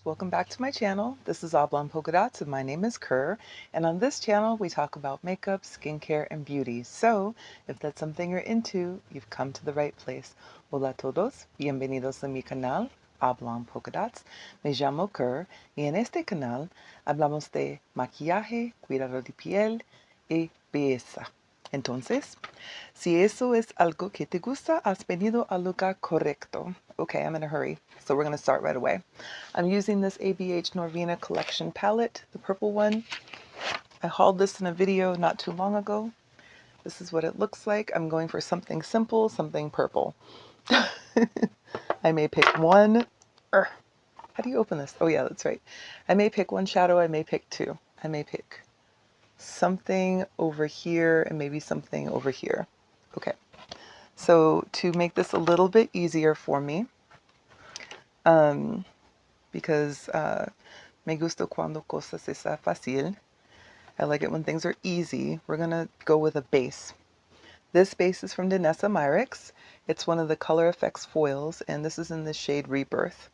Welcome back to my channel. This is Oblong Polka Dots and my name is Kerr, and on this channel we talk about makeup, skincare, and beauty. So if that's something you're into, you've come to the right place. Hola a todos, bienvenidos a mi canal Oblong Polka Dots. Me llamo Kerr y en este canal hablamos de maquillaje, cuidado de piel y belleza. Entonces, si eso es algo que te gusta, has venido al lugar correcto. Okay, I'm in a hurry, so we're going to start right away. I'm using this ABH Norvina collection palette, the purple one. I hauled this in a video not too long ago. This is what it looks like. I'm going for something simple, something purple. I may pick one. How do you open this? Oh yeah, that's right. I may pick one shadow, I may pick two. I may pick something over here and maybe something over here. Okay, so to make this a little bit easier for me, because me gusta cuando cosas está fácil, I like it when things are easy, we're gonna go with a base. This base is from Danessa Myricks. It's one of the Color Effects foils, and this is in the shade Rebirth.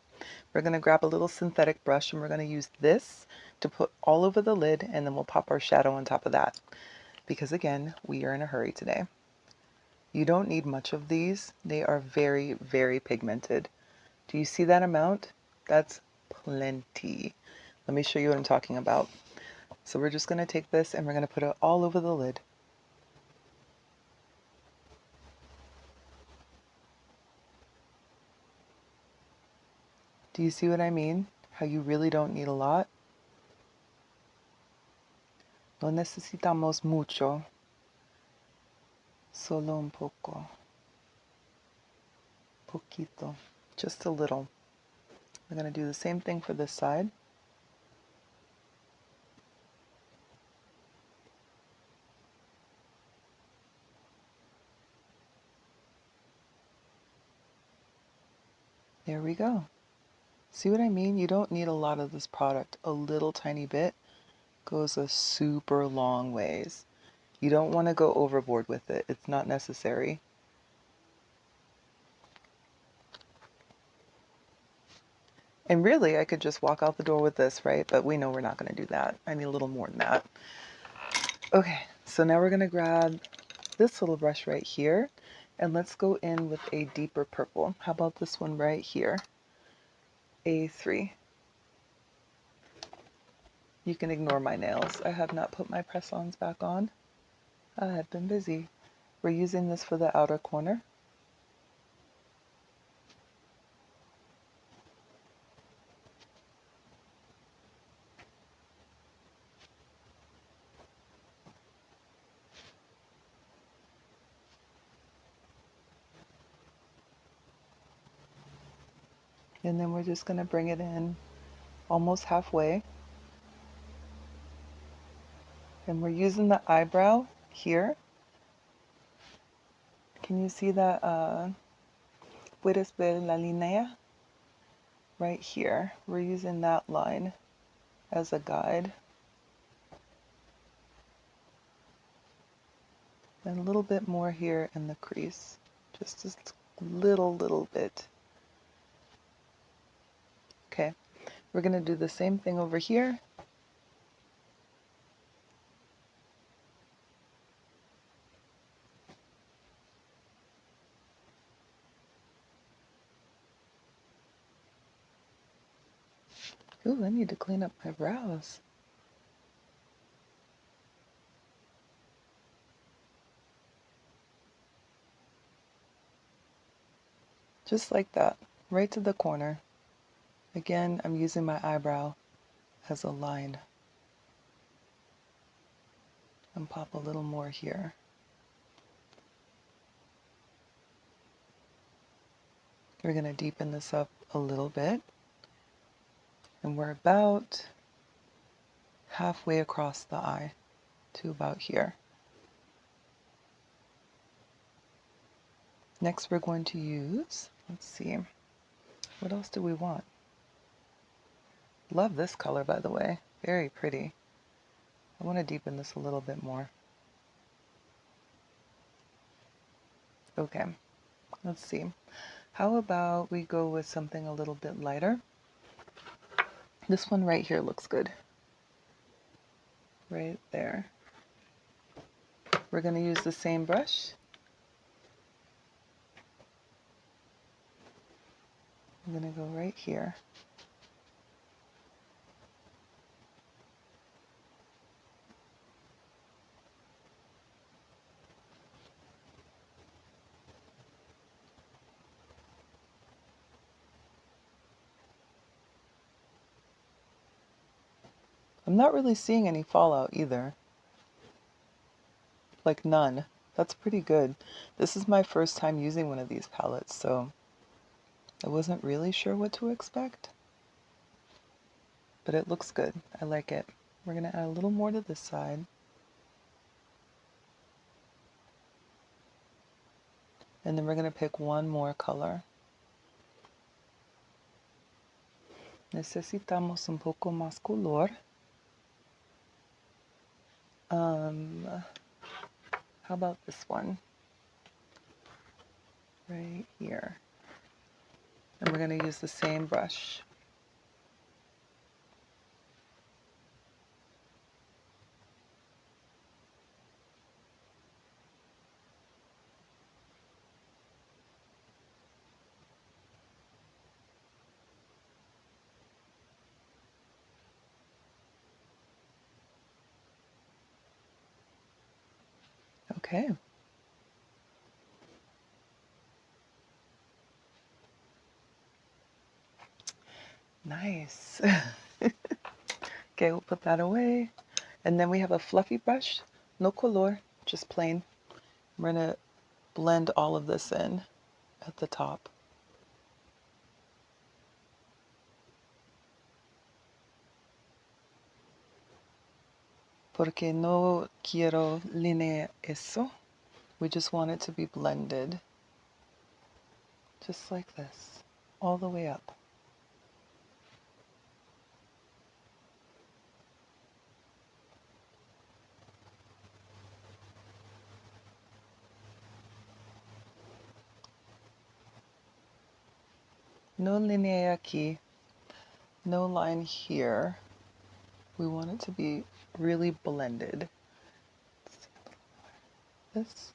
We're gonna grab a little synthetic brush and we're gonna use this to put all over the lid, and then we'll pop our shadow on top of that. Because again, we are in a hurry today. You don't need much of these. They are very, very pigmented. Do you see that amount? That's plenty. Let me show you what I'm talking about. So we're just gonna take this and we're gonna put it all over the lid. Do you see what I mean? How you really don't need a lot? No necesitamos mucho. Solo un poco. Poquito. Just a little. We're going to do the same thing for this side. There we go. See what I mean? You don't need a lot of this product. A little tiny bit goes a super long ways. You don't want to go overboard with it. It's not necessary. And really, I could just walk out the door with this, right? But we know we're not going to do that. I need a little more than that. Okay, so now we're going to grab this little brush right here, and let's go in with a deeper purple. How about this one right here? A3. You can ignore my nails. I have not put my press-ons back on. I have been busy. We're using this for the outer corner. And then we're just going to bring it in almost halfway. And we're using the eyebrow here. Can you see that? Puedes ver la línea? Right here. We're using that line as a guide. And a little bit more here in the crease. Just a little bit. Okay. We're going to do the same thing over here. Ooh, I need to clean up my brows. Just like that, right to the corner. Again, I'm using my eyebrow as a line. And pop a little more here. We're going to deepen this up a little bit. And we're about halfway across the eye to about here. Next we're going to use, let's see, what else do we want? Love this color, by the way. Very pretty. I want to deepen this a little bit more. Okay, let's see. How about we go with something a little bit lighter? This one right here looks good. Right there. We're going to use the same brush. I'm going to go right here. I'm not really seeing any fallout either. Like none. That's pretty good. This is my first time using one of these palettes, so I wasn't really sure what to expect. But it looks good. I like it. We're going to add a little more to this side. And then we're going to pick one more color. Necesitamos un poco más color. How about this one? Right here. And we're going to use the same brush. Okay. Nice. Okay, we'll put that away. And then we have a fluffy brush, no color, just plain. We're going to blend all of this in at the top. Porque no quiero linear eso. We just want it to be blended. Just like this, all the way up. No línea aquí, no line here. We want it to be really blended. This.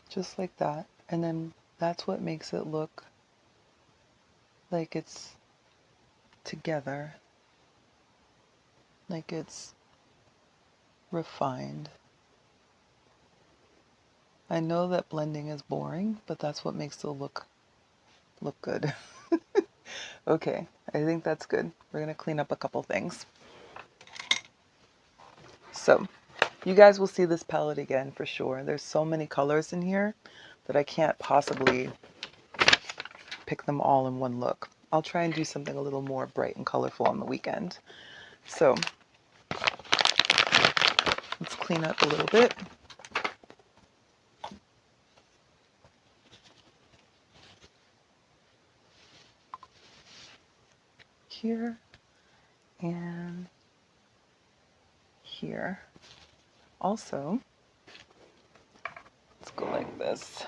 Just like that. And then that's what makes it look like it's together. Like it's refined. I know that blending is boring, but that's what makes it look good. Okay, I think that's good. We're gonna clean up a couple things. So, you guys will see this palette again for sure. There's so many colors in here that I can't possibly pick them all in one look. I'll try and do something a little more bright and colorful on the weekend. So, let's clean up a little bit. Here and here. Also, let's go like this.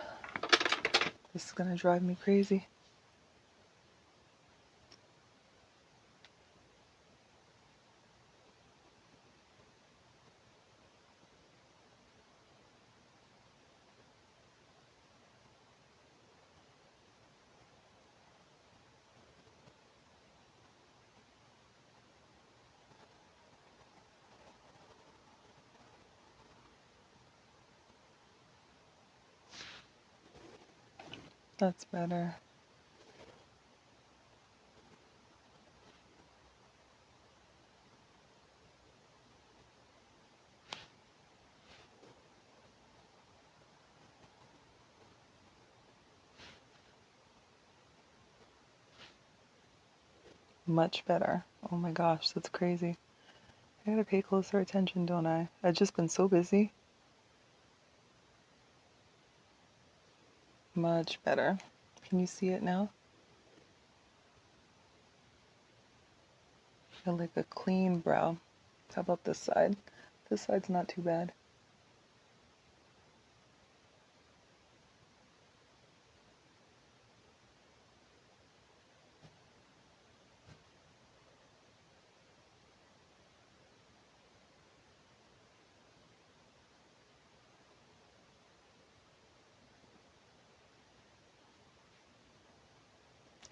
This is gonna drive me crazy. That's better. Much better. Oh my gosh, that's crazy. I gotta pay closer attention, don't I? I've just been so busy. Much better. Can you see it now? I like a clean brow. How about this side? This side's not too bad.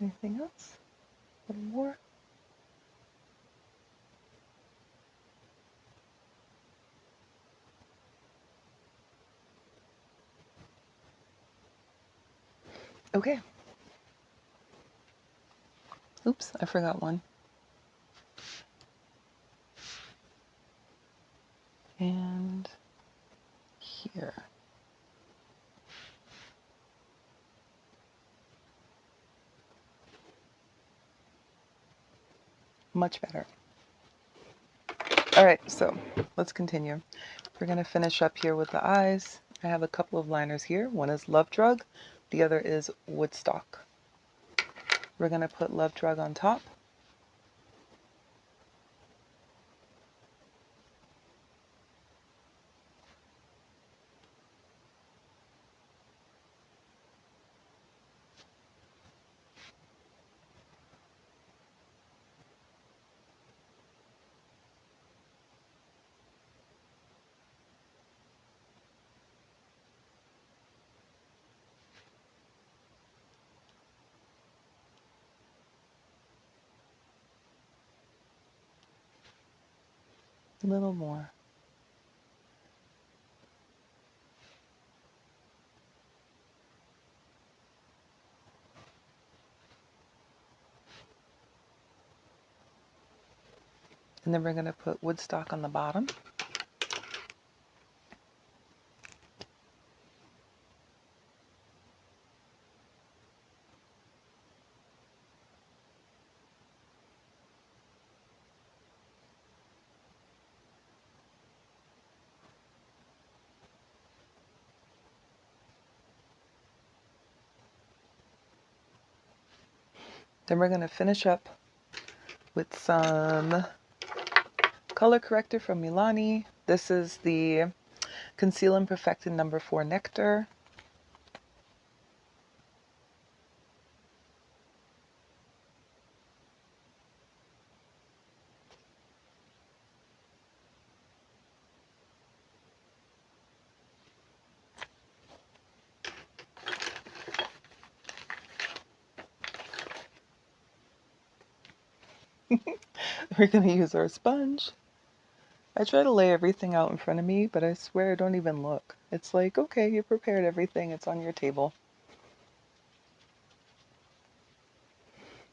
Anything else? A little more? Okay. Oops, I forgot one. And here. Much better. All right, so let's continue. We're going to finish up here with the eyes. I have a couple of liners here. One is Love Drug, the other is Woodstock. We're going to put Love Drug on top. A little more. And then we're going to put Woodstock on the bottom. Then we're going to finish up with some color corrector from Milani. This is the Conceal and Perfect in number 4 Nectar. We're going to use our sponge. I try to lay everything out in front of me, but I swear I don't even look. It's like, okay, you prepared everything, it's on your table.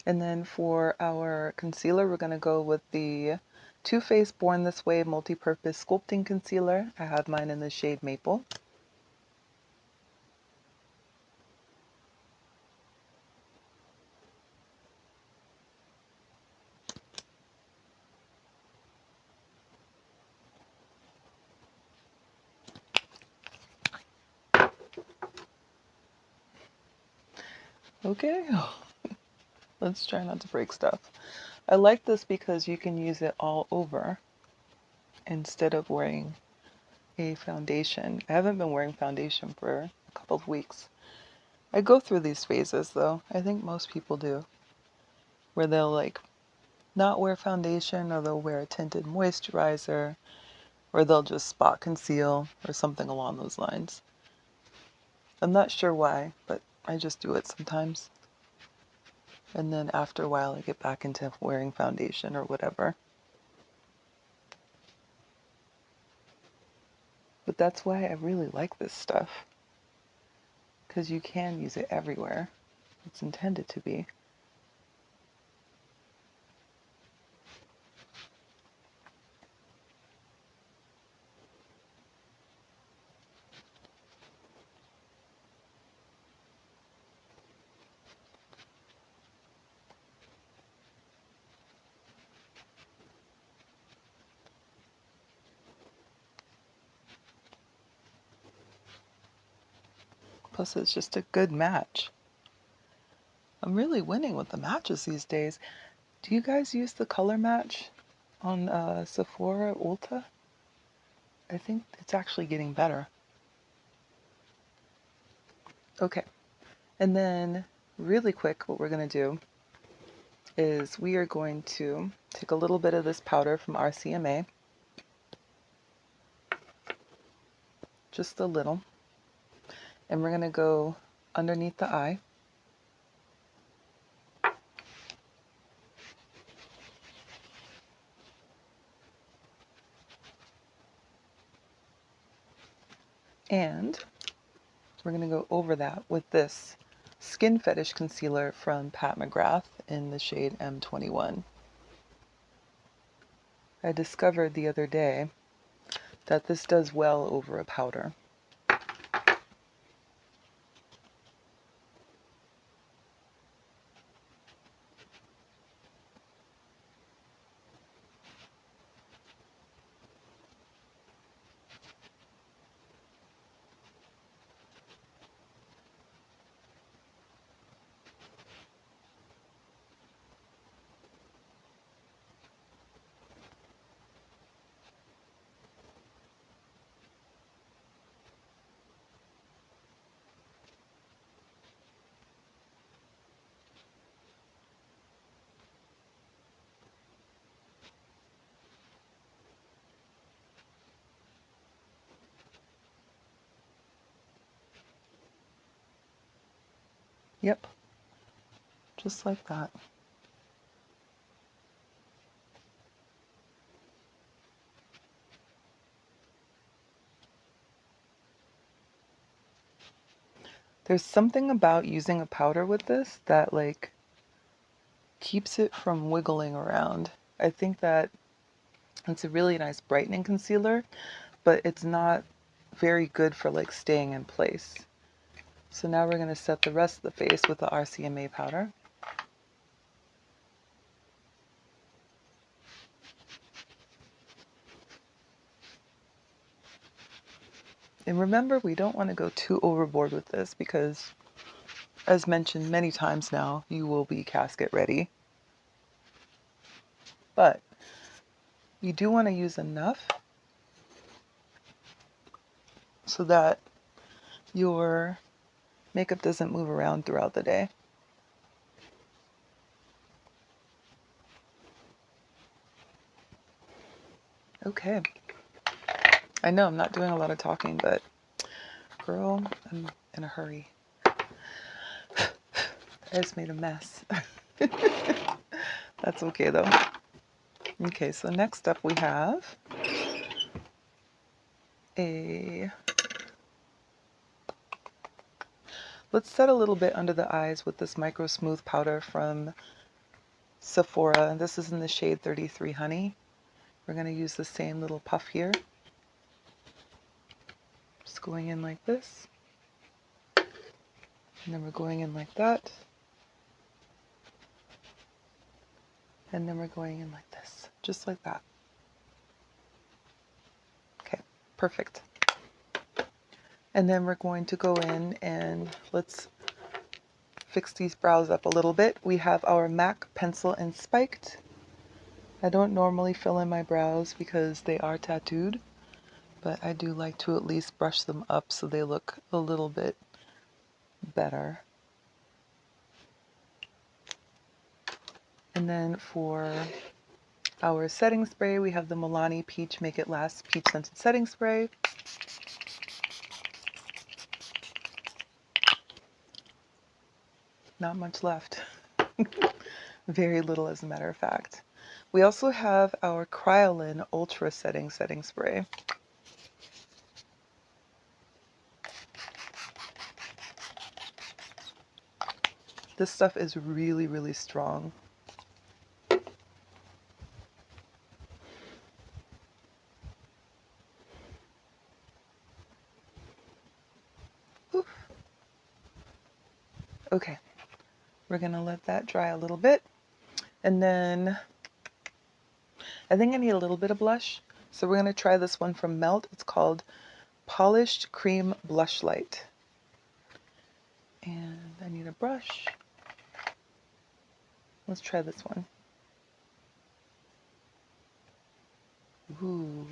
And then for our concealer, we're going to go with the Too Faced Born This Way Multi-Purpose Sculpting Concealer. I have mine in the shade Maple. Okay, let's try not to break stuff. I like this because you can use it all over instead of wearing a foundation. I haven't been wearing foundation for a couple of weeks. I go through these phases though. I think most people do. Where they'll like not wear foundation, or they'll wear a tinted moisturizer, or they'll just spot conceal or something along those lines. I'm not sure why, but I just do it sometimes. And then after a while I get back into wearing foundation or whatever. But that's why I really like this stuff, because you can use it everywhere. It's intended to be. Plus it's just a good match. I'm really winning with the matches these days. Do you guys use the color match on Sephora Ulta? I think it's actually getting better. Okay, and then really quick, what we're going to do is we are going to take a little bit of this powder from RCMA, just a little, and we're going to go underneath the eye. And we're going to go over that with this Skin Fetish Concealer from Pat McGrath in the shade M21. I discovered the other day that this does well over a powder. Yep, just like that. There's something about using a powder with this that like keeps it from wiggling around. I think that it's a really nice brightening concealer, but it's not very good for like staying in place. So now we're going to set the rest of the face with the RCMA powder. And remember, we don't want to go too overboard with this because, as mentioned many times now, you will be casket ready. But you do want to use enough so that your makeup doesn't move around throughout the day. Okay. I know I'm not doing a lot of talking, but girl, I'm in a hurry. I just made a mess. That's okay though. Okay, so next up we have let's set a little bit under the eyes with this Micro Smooth powder from Sephora. This is in the shade 33 Honey. We're going to use the same little puff here. Just going in like this. And then we're going in like that. And then we're going in like this. Just like that. Okay, perfect. And then we're going to go in and let's fix these brows up a little bit. We have our MAC pencil and spiked. I don't normally fill in my brows because they are tattooed, but I do like to at least brush them up so they look a little bit better. And then for our setting spray, we have the Milani Peach Make It Last Peach Scented Setting Spray. Not much left. Very little, as a matter of fact. We also have our Kryolan Ultra Setting Spray. This stuff is really, really strong. Oof. Okay, we're gonna let that dry a little bit. And then I think I need a little bit of blush. So we're gonna try this one from Melt. It's called Polished Cream Blush Light. And I need a brush. Let's try this one. Ooh.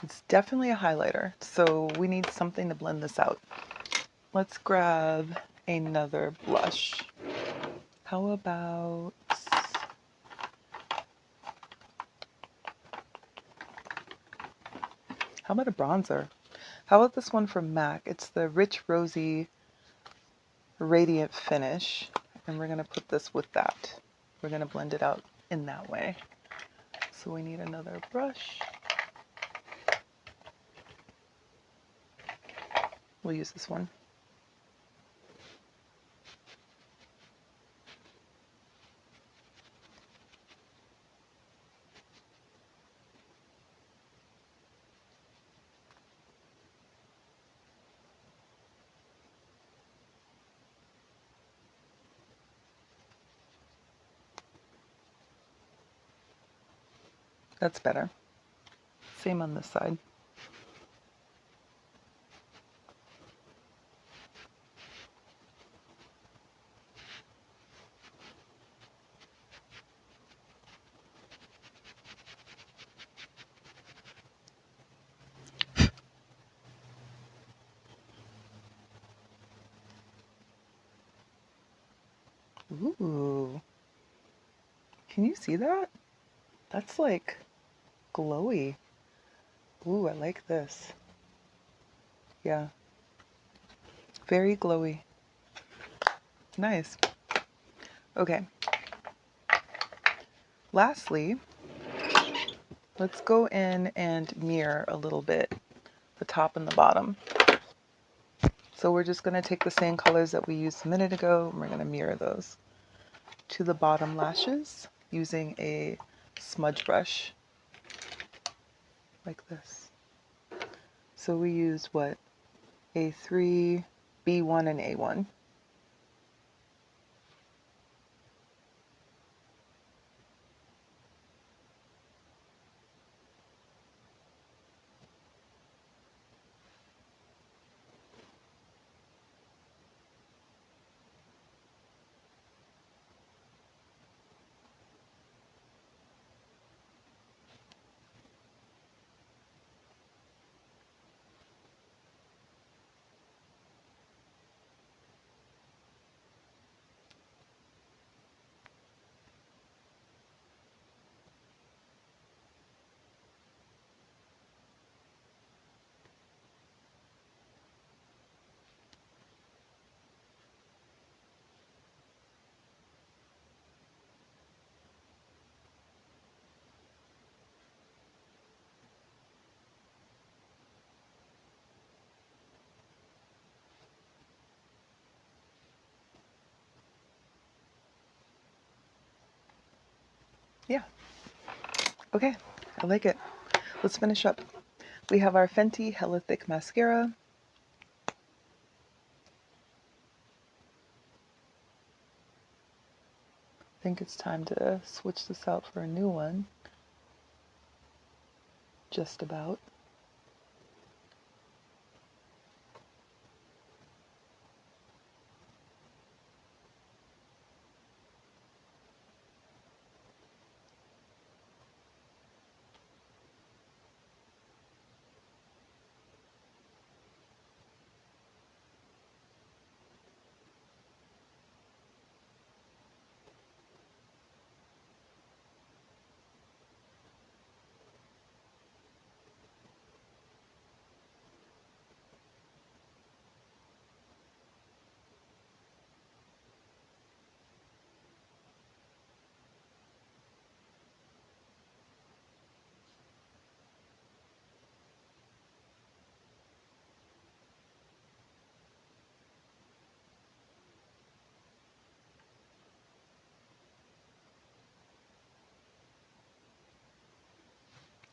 It's definitely a highlighter, so we need something to blend this out. Let's grab another blush. How about a bronzer? How about this one from MAC? It's the Rich Rosy Radiant Finish, and we're going to put this with that. We're going to blend it out in that way. So we need another brush. We'll use this one. That's better. Same on this side. Ooh. Can you see that? That's like glowy. Ooh, I like this. Yeah. Very glowy. Nice. Okay. Lastly, let's go in and mirror a little bit the top and the bottom. So we're just going to take the same colors that we used a minute ago, and we're going to mirror those to the bottom lashes using a smudge brush like this. So we use what? A3, B1, and A1. Yeah. Okay, I like it. Let's finish up. We have our Fenty Hella Thick Mascara. I think it's time to switch this out for a new one. Just about.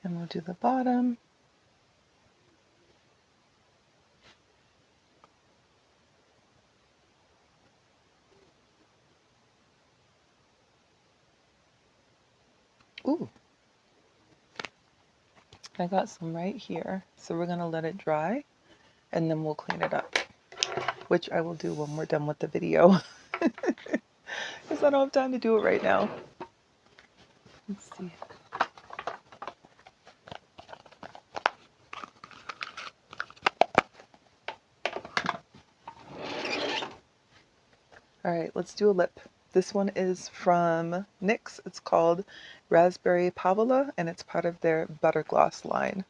And we'll do the bottom. Ooh. I got some right here. So we're going to let it dry and then we'll clean it up, which I will do when we're done with the video. Because I don't have time to do it right now. Let's see. All right, let's do a lip. This one is from NYX. It's called Raspberry Pavola, and it's part of their Butter Gloss line.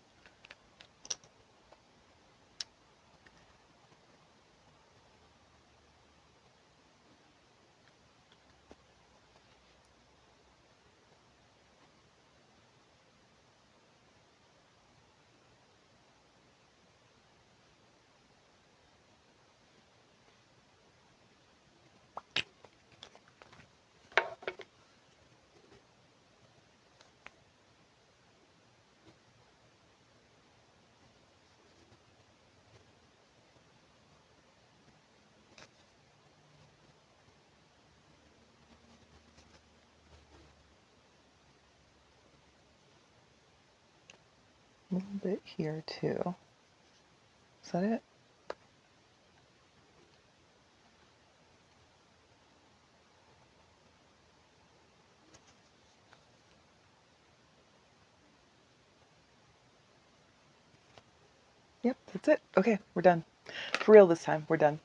little bit here too. Is that it? Yep, that's it. Okay, we're done. For real this time, we're done.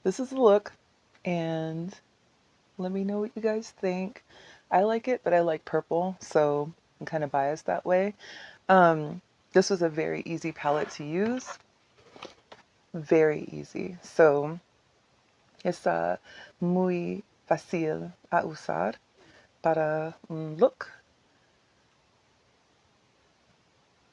This is the look, and let me know what you guys think. I like it, but I like purple, so I'm kind of biased that way. This was a very easy palette to use. Very easy. So, es muy fácil a usar para un look.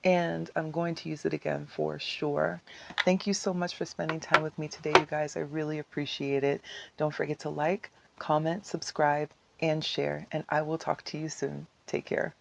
And I'm going to use it again for sure. Thank you so much for spending time with me today, you guys. I really appreciate it. Don't forget to like, comment, subscribe, and share. And I will talk to you soon. Take care.